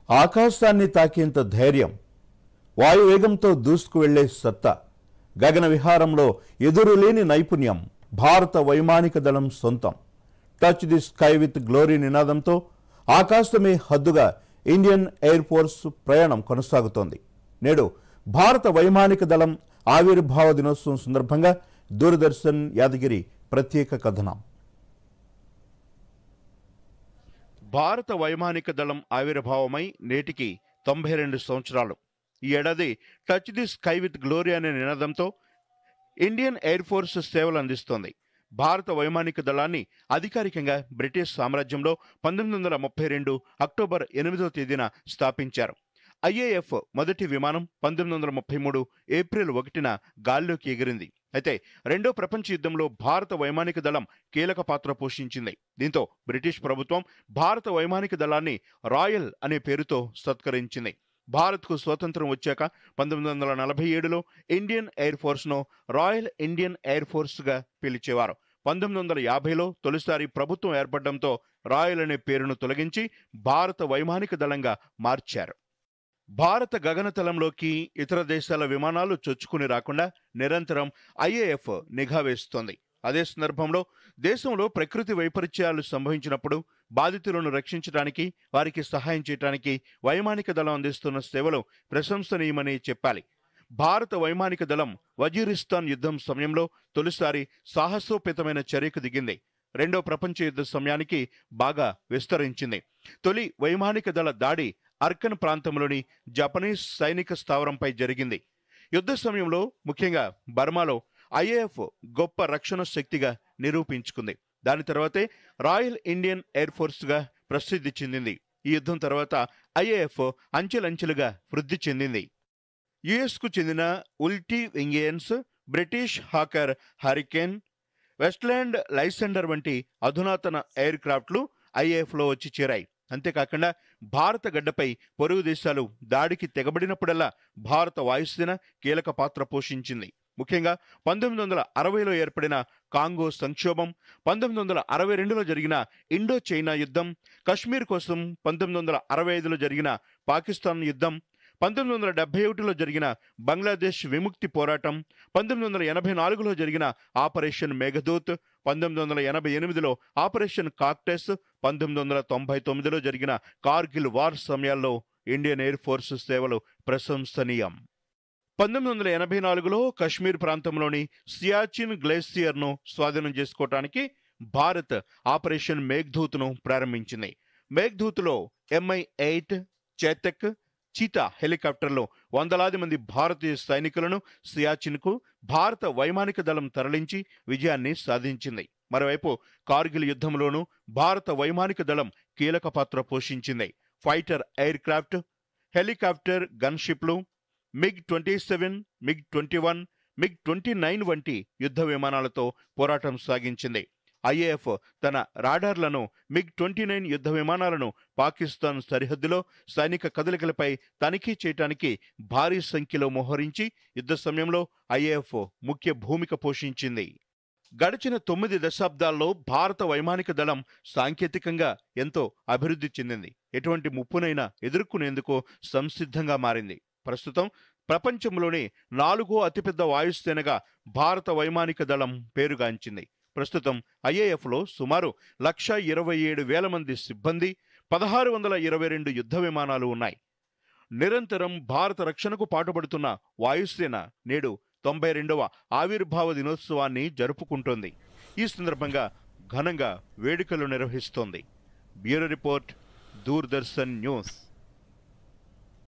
ఆకాశాన్ని తాకేంత ధైర్యం, వాయువేగంతో దూసుకు వెళ్లే సత్తా, గగన విహారంలో ఎదురులేని నైపుణ్యం భారత వైమానిక దళం సొంతం. Touch the sky with glory నినాదంతో ఆకాశమే హద్దుగా ఇండియన్ ఎయిర్ ఫోర్స్ ప్రయాణం కొనసాగుతోంది. నేడు భారత వైమానిక దళం ఆవిర్భావ దినోత్సవం సందర్భంగా దూరదర్శన్ యాదగిరి ప్రత్యేక కథనం. భారత వైమానిక దళం ఆవిర్భావమై నేటికి 92 సంవత్సరాలు. ఈ ఏడాది touch the sky with glory అనే నినాదంతో ఇండియన్ ఎయిర్ ఫోర్స్ సేవలు అందిస్తోంది. భారత వైమానిక దళాన్ని అధికారికంగా బ్రిటిష్ సామ్రాజ్యంలో 1932 అక్టోబర్ 8వ తేదీన స్థాపించారు. ఐఏఎఫ్ మొదటి విమానం 1933 ఏప్రిల్ 1న గాల్లోకి ఎగిరింది. అయితే రెండో ప్రపంచ యుద్ధంలో భారత వైమానిక దళం కీలక పాత్ర పోషించింది. దీంతో బ్రిటిష్ ప్రభుత్వం భారత వైమానిక దళాన్ని రాయల్ అనే పేరుతో సత్కరించింది. భారత్కు స్వాతంత్రం వచ్చాక 1947లో ఇండియన్ ఎయిర్ ఫోర్స్ను రాయల్ ఇండియన్ ఎయిర్ ఫోర్స్గా పిలిచేవారు. 1950లో తొలిసారి ప్రభుత్వం ఏర్పడడంతో రాయల్ అనే పేరును తొలగించి భారత వైమానిక దళంగా మార్చారు. భారత గగనతలంలోకి ఇతర దేశాల విమానాలు చొచ్చుకుని రాకుండా నిరంతరం ఐఏఎఫ్ నిఘా వేస్తోంది. అదే సందర్భంలో దేశంలో ప్రకృతి వైపరీత్యాలు సంభవించినప్పుడు బాధితులను రక్షించడానికి, వారికి సహాయం చేయడానికి వైమానిక దళం అందిస్తున్న సేవలు ప్రశంసనీయమని చెప్పాలి. భారత వైమానిక దళం వజీరిస్తాన్ యుద్ధం సమయంలో తొలిసారి సాహసోపేతమైన చర్యకు దిగింది. రెండో ప్రపంచ యుద్ధ సమయానికి బాగా విస్తరించింది. తొలి వైమానిక దళ దాడి అర్కన్ ప్రాంతంలోని జపనీస్ సైనిక స్థావరంపై జరిగింది. యుద్ధ సమయంలో ముఖ్యంగా బర్మాలో ఐఏఎఫ్ గొప్ప రక్షణ శక్తిగా నిరూపించుకుంది. దాని తర్వాతే రాయల్ ఇండియన్ ఎయిర్ ఫోర్స్గా ప్రసిద్ధి చెందింది. ఈ యుద్ధం తర్వాత ఐఏఎఫ్ అంచెలంచెలుగా వృద్ధి చెందింది. యుఎస్కు చెందిన ఉల్టీ వింగియన్స్, బ్రిటిష్ హాకర్ హరికేన్, వెస్ట్లాండ్ లైసెండర్ వంటి అధునాతన ఎయిర్ క్రాఫ్ట్లు ఐఏఎఫ్లో వచ్చి చేరాయి. అంతేకాకుండా భారత గడ్డపై పొరుగు దేశాలు దాడికి తెగబడినప్పుడల్లా భారత వాయుసేన కీలక పాత్ర పోషించింది. ముఖ్యంగా 1960లో ఏర్పడిన కాంగో సంక్షోభం, 1962లో జరిగిన ఇండో చైనా యుద్ధం, కశ్మీర్ కోసం 1965లో జరిగిన పాకిస్తాన్ యుద్ధం, 1971లో జరిగిన బంగ్లాదేశ్ విముక్తి పోరాటం, 1984లో జరిగిన ఆపరేషన్ మేఘదూత్, 1988లో ఆపరేషన్ కాక్టస్, 1999లో జరిగిన కార్గిల్ వార్ సమయాల్లో ఇండియన్ ఎయిర్ ఫోర్స్ సేవలు ప్రశంసనీయం. 1984లో కశ్మీర్ ప్రాంతంలోని సియాచిన్ గ్లేసియర్ను స్వాధీనం చేసుకోవటానికి భారత్ ఆపరేషన్ మేఘదూత్ను ప్రారంభించింది. మేఘదూత్లో MI-8 చేతక్, చీతా హెలికాప్టర్లో వందలాది మంది భారతీయ సైనికులను సియాచిన్కు భారత వైమానిక దళం తరలించి విజయాన్ని సాధించింది. మరోవైపు కార్గిల్ యుద్ధంలోనూ భారత వైమానిక దళం కీలక పాత్ర పోషించింది. ఫైటర్ ఎయిర్ క్రాఫ్ట్, హెలికాప్టర్ గన్షిప్లు, MiG-27, MiG-21, MiG-29 వంటి యుద్ధ విమానాలతో పోరాటం సాగించింది. ఐఏఎఫ్ తన రాడార్లను MiG-29 యుద్ధ విమానాలను పాకిస్తాన్ సరిహద్దులో సైనిక కదలికలపై తనిఖీ చేయడానికి భారీ సంఖ్యలో మోహరించి యుద్ధ సమయంలో ఐఏఎఫ్ ముఖ్య భూమిక పోషించింది. గడిచిన 9 దశాబ్దాల్లో భారత వైమానిక దళం సాంకేతికంగా ఎంతో అభివృద్ధి చెందింది. ఎటువంటి ముప్పునైనా ఎదుర్కొనేందుకు సంసిద్ధంగా మారింది. ప్రస్తుతం ప్రపంచంలోనే 4వ అతిపెద్ద వాయుసేనగా భారత వైమానిక దళం పేరుగాంచింది. ప్రస్తుతం ఐఏఎఫ్లో సుమారు 1,27,000 మంది సిబ్బంది, 1,622 యుద్ధ విమానాలు ఉన్నాయి. నిరంతరం భారత రక్షణకు పాటుపడుతున్న వాయుసేన నేడు 92వ ఆవిర్భావ దినోత్సవాన్ని జరుపుకుంటోంది. ఈ సందర్భంగా ఘనంగా వేడుకలు నిర్వహిస్తోంది. Bureau report, Doordarshan news.